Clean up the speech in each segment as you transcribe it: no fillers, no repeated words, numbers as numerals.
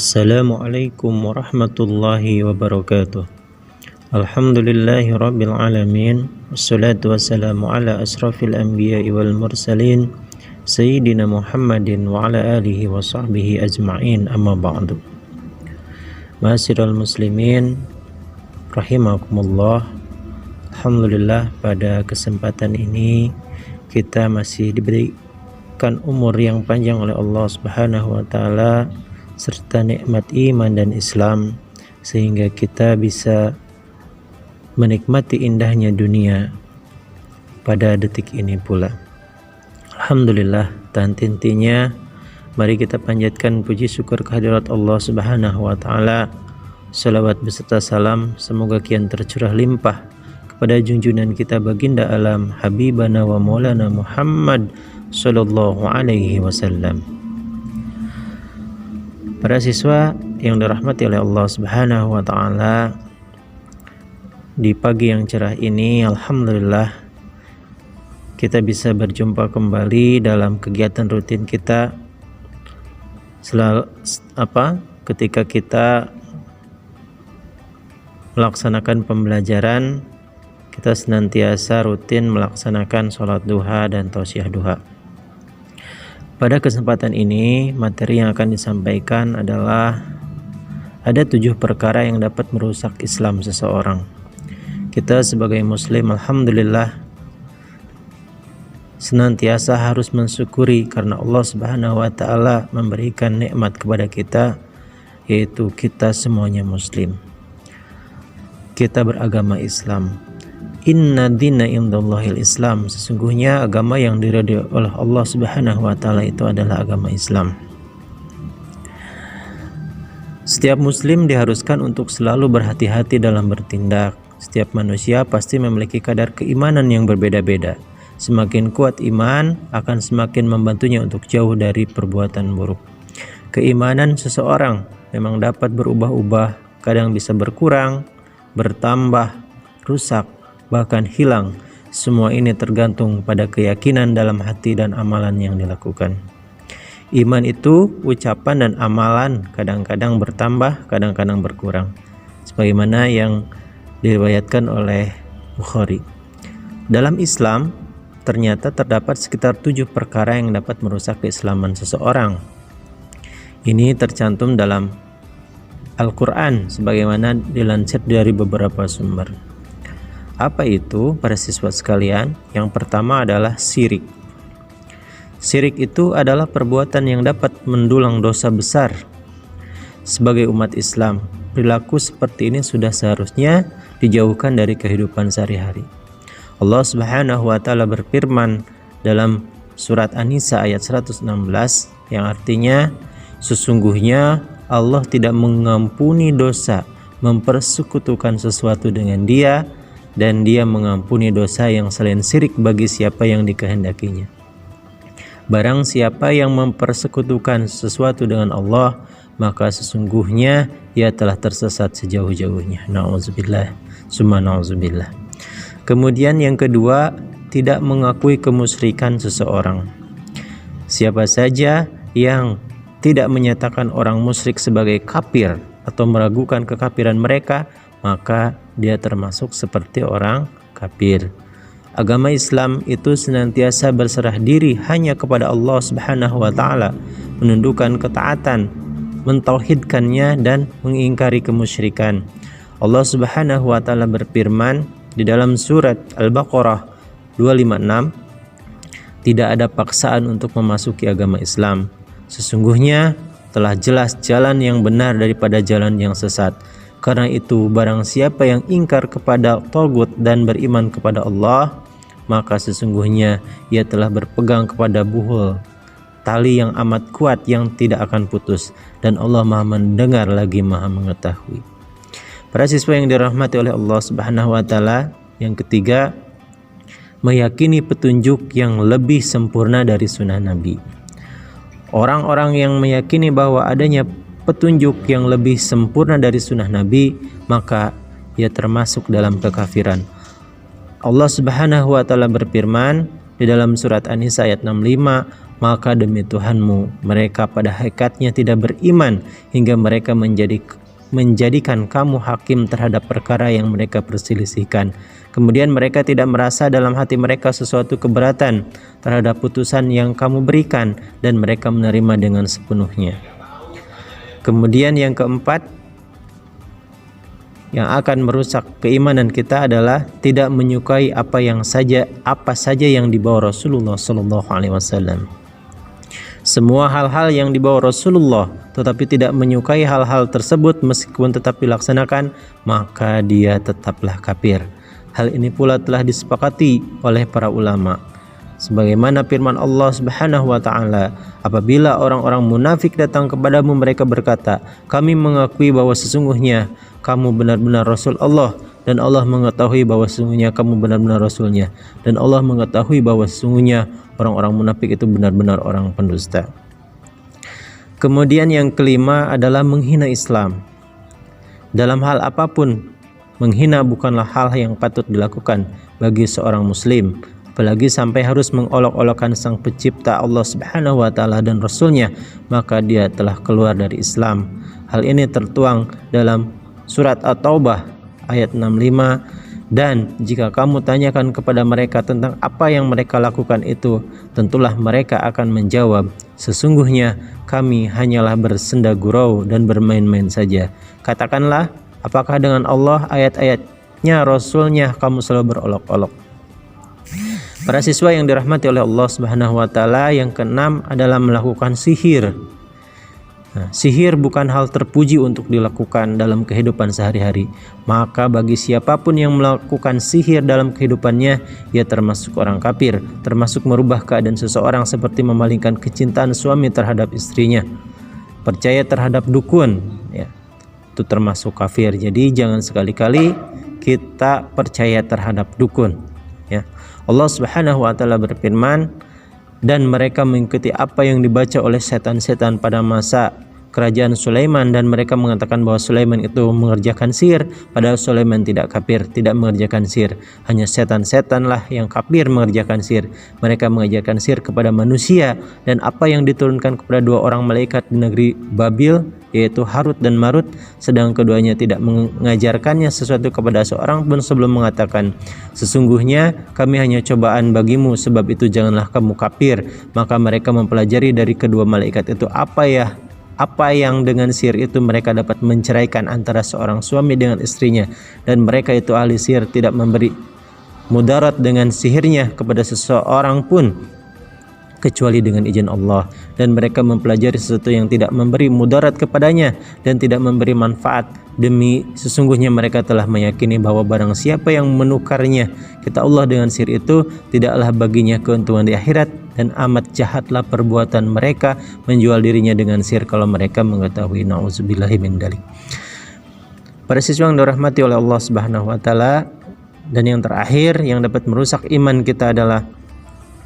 Assalamualaikum warahmatullahi wabarakatuh. Alhamdulillahi rabbil alamin. Wassalatu wassalamu ala asrafil anbiya'i wal mursalin Sayyidina Muhammadin wa ala alihi wa sahbihi ajma'in, amma ba'du. Ma'asyiral muslimin rahimakumullah. Alhamdulillah, pada kesempatan ini kita masih diberikan umur yang panjang oleh Allah Subhanahu wa taala serta nikmat iman dan Islam, sehingga kita bisa menikmati indahnya dunia pada detik ini pula. Alhamdulillah, dan intinya mari kita panjatkan puji syukur kehadirat Allah Subhanahu wa taala. Salawat beserta salam semoga kian tercurah limpah kepada junjungan kita baginda alam Habibana wa Maulana Muhammad sallallahu alaihi wasallam. Para siswa yang dirahmati oleh Allah Subhanahu wa taala, di pagi yang cerah ini alhamdulillah kita bisa berjumpa kembali dalam kegiatan rutin kita. Ketika kita melaksanakan pembelajaran, kita senantiasa rutin melaksanakan sholat duha dan tausiah duha. Pada kesempatan ini, materi yang akan disampaikan adalah ada 7 perkara yang dapat merusak Islam seseorang. Kita sebagai muslim alhamdulillah senantiasa harus mensyukuri karena Allah Subhanahu wa taala memberikan nikmat kepada kita, yaitu kita semuanya muslim. Kita beragama Islam. Inna dina indallahil Islam. Sesungguhnya agama yang diridhai oleh Allah Subhanahu wa taala itu adalah agama Islam. Setiap muslim diharuskan untuk selalu berhati-hati dalam bertindak. Setiap manusia pasti memiliki kadar keimanan yang berbeda-beda. Semakin kuat iman akan semakin membantunya untuk jauh dari perbuatan buruk. Keimanan seseorang memang dapat berubah-ubah, kadang bisa berkurang, bertambah, rusak, bahkan hilang. Semua ini tergantung pada keyakinan dalam hati dan amalan yang dilakukan. Iman itu ucapan dan amalan, kadang-kadang bertambah, kadang-kadang berkurang, sebagaimana yang diriwayatkan oleh Bukhari. Dalam Islam ternyata terdapat sekitar 7 perkara yang dapat merusak keislaman seseorang. Ini tercantum dalam Al-Quran sebagaimana dilansir dari beberapa sumber. Apa itu, para siswa sekalian? Yang pertama adalah syirik. Syirik itu adalah perbuatan yang dapat mendulang dosa besar. Sebagai umat Islam, perilaku seperti ini sudah seharusnya dijauhkan dari kehidupan sehari-hari. Allah Subhanahu wa taala berfirman dalam surat An-Nisa ayat 116 yang artinya, sesungguhnya Allah tidak mengampuni dosa mempersekutukan sesuatu dengan Dia, dan Dia mengampuni dosa yang selain syirik bagi siapa yang dikehendakinya. Barang siapa yang mempersekutukan sesuatu dengan Allah, maka sesungguhnya ia telah tersesat sejauh-jauhnya. Na'udzubillah, summa na'udzubillah. Kemudian yang kedua, tidak mengakui kemusyrikan seseorang. Siapa saja yang tidak menyatakan orang musyrik sebagai kafir atau meragukan kekafiran mereka, maka dia termasuk seperti orang kafir. Agama Islam itu senantiasa berserah diri hanya kepada Allah Subhanahu wa taala, menundukkan ketaatan, mentauhidkannya dan mengingkari kemusyrikan. Allah Subhanahu wa taala berfirman di dalam surat Al-Baqarah 256, tidak ada paksaan untuk memasuki agama Islam. Sesungguhnya telah jelas jalan yang benar daripada jalan yang sesat. Karena itu, barang siapa yang ingkar kepada tagut dan beriman kepada Allah, maka sesungguhnya ia telah berpegang kepada buhul, tali yang amat kuat yang tidak akan putus, dan Allah Maha mendengar lagi Maha mengetahui. Para siswa yang dirahmati oleh Allah Subhanahu wa taala, yang ketiga, meyakini petunjuk yang lebih sempurna dari sunnah Nabi. Orang-orang yang meyakini bahwa adanya petunjuk yang lebih sempurna dari sunnah Nabi, maka ia termasuk dalam kekafiran. Allah Subhanahu wa taala berfirman di dalam surat An-Nisa ayat 65, maka demi Tuhanmu mereka pada hakikatnya tidak beriman hingga mereka menjadikan kamu hakim terhadap perkara yang mereka perselisihkan. Kemudian mereka tidak merasa dalam hati mereka sesuatu keberatan terhadap putusan yang kamu berikan dan mereka menerima dengan sepenuhnya. Kemudian yang keempat yang akan merusak keimanan kita adalah tidak menyukai apa saja yang dibawa Rasulullah SAW. Semua hal-hal yang dibawa Rasulullah tetapi tidak menyukai hal-hal tersebut meskipun tetap dilaksanakan, maka dia tetaplah kafir. Hal ini pula telah disepakati oleh para ulama. Sebagaimana firman Allah Subhanahu wa taala, apabila orang-orang munafik datang kepadamu mereka berkata, kami mengakui bahwa sesungguhnya kamu benar-benar Rasul Allah, dan Allah mengetahui bahwa sesungguhnya kamu benar-benar Rasulnya, dan Allah mengetahui bahwa sesungguhnya orang-orang munafik itu benar-benar orang pendusta. Kemudian yang kelima adalah menghina Islam. Dalam hal apapun, menghina bukanlah hal yang patut dilakukan bagi seorang muslim, apalagi sampai harus mengolok-olokkan sang pencipta Allah Subhanahu wa taala dan Rasulnya, maka dia telah keluar dari Islam. Hal ini tertuang dalam surat At-Taubah ayat 65, dan jika kamu tanyakan kepada mereka tentang apa yang mereka lakukan itu, tentulah mereka akan menjawab, sesungguhnya kami hanyalah bersenda gurau dan bermain-main saja. Katakanlah, apakah dengan Allah, ayat-ayatnya, Rasulnya kamu selalu berolok-olok? Para siswa yang dirahmati oleh Allah Subhanahu wa taala, yang keenam adalah melakukan sihir. Sihir bukan hal terpuji untuk dilakukan dalam kehidupan sehari-hari. Maka bagi siapapun yang melakukan sihir dalam kehidupannya, ia termasuk orang kafir, termasuk merubah keadaan seseorang seperti memalingkan kecintaan suami terhadap istrinya. Percaya terhadap dukun, ya, itu termasuk kafir. Jadi jangan sekali-kali kita percaya terhadap dukun, ya. Allah Subhanahu wa taala berfirman, dan mereka mengikuti apa yang dibaca oleh setan-setan pada masa kerajaan Sulaiman, dan mereka mengatakan bahwa Sulaiman itu mengerjakan sihir, padahal Sulaiman tidak kafir, tidak mengerjakan sihir. Hanya setan-setanlah yang kafir mengerjakan sihir. Mereka mengajarkan sihir kepada manusia, dan apa yang diturunkan kepada dua orang malaikat di negeri Babil, yaitu Harut dan Marut, sedang keduanya tidak mengajarkannya sesuatu kepada seorang pun sebelum mengatakan, sesungguhnya kami hanya cobaan bagimu, sebab itu janganlah kamu kafir. Maka mereka mempelajari dari kedua malaikat itu apa yang dengan sihir itu mereka dapat menceraikan antara seorang suami dengan istrinya, dan mereka itu ahli sihir tidak memberi mudarat dengan sihirnya kepada seseorang pun kecuali dengan izin Allah, dan mereka mempelajari sesuatu yang tidak memberi mudarat kepadanya dan tidak memberi manfaat, demi sesungguhnya mereka telah meyakini bahwa barang siapa yang menukarnya kitab Allah dengan sihir itu, tidaklah baginya keuntungan di akhirat, dan amat jahatlah perbuatan mereka menjual dirinya dengan sihir kalau mereka mengetahui. Nauzubillahi min dzalik. Para siswa yang dirahmati oleh Allah Subhanahu wa taala, dan yang terakhir yang dapat merusak iman kita adalah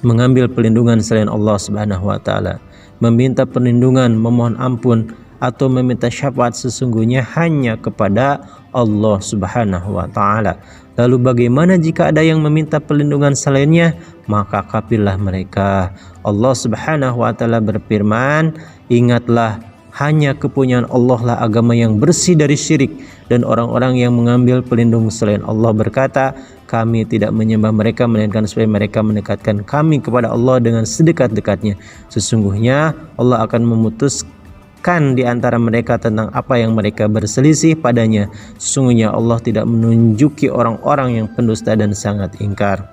mengambil perlindungan selain Allah Subhanahu wa taala, meminta perlindungan, memohon ampun atau meminta syafaat sesungguhnya hanya kepada Allah Subhanahu wa taala. Lalu bagaimana jika ada yang meminta perlindungan selainnya? Maka kafirlah mereka. Allah Subhanahu wa taala berfirman, ingatlah, hanya kepunyaan Allah lah agama yang bersih dari syirik, dan orang-orang yang mengambil pelindung selain Allah berkata, kami tidak menyembah mereka melainkan supaya mereka mendekatkan kami kepada Allah dengan sedekat-dekatnya. Sesungguhnya Allah akan memutuskan di antara mereka tentang apa yang mereka berselisih padanya. Sesungguhnya Allah tidak menunjuki orang-orang yang pendusta dan sangat ingkar.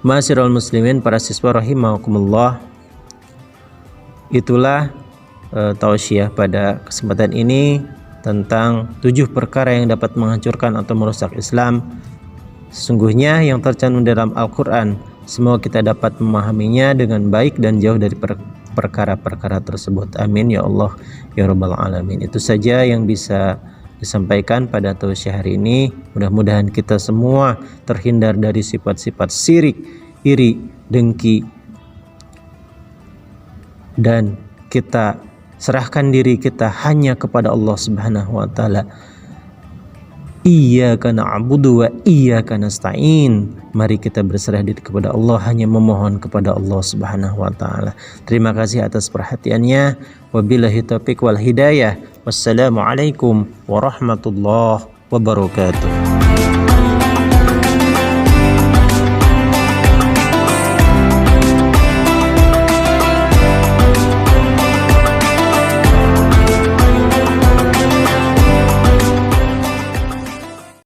Ma'asyiral muslimin, para siswa rahimakumullah, itulah tausiah pada kesempatan ini tentang 7 perkara yang dapat menghancurkan atau merusak Islam. Sesungguhnya yang tercantum dalam Al-Quran, semoga kita dapat memahaminya dengan baik dan jauh dari perkara-perkara tersebut. Amin ya Allah ya Rabbal Alamin. Itu saja yang bisa disampaikan pada tausiah hari ini. Mudah-mudahan kita semua terhindar dari sifat-sifat syirik, iri, dengki, dan kita serahkan diri kita hanya kepada Allah Subhanahu wa taala. Iyyaka na'budu wa iyyaka nasta'in. Mari kita berserah diri kepada Allah, hanya memohon kepada Allah Subhanahu wa taala. Terima kasih atas perhatiannya. Wabillahi taufiq wal hidayah. Wassalamualaikum warahmatullahi wabarakatuh.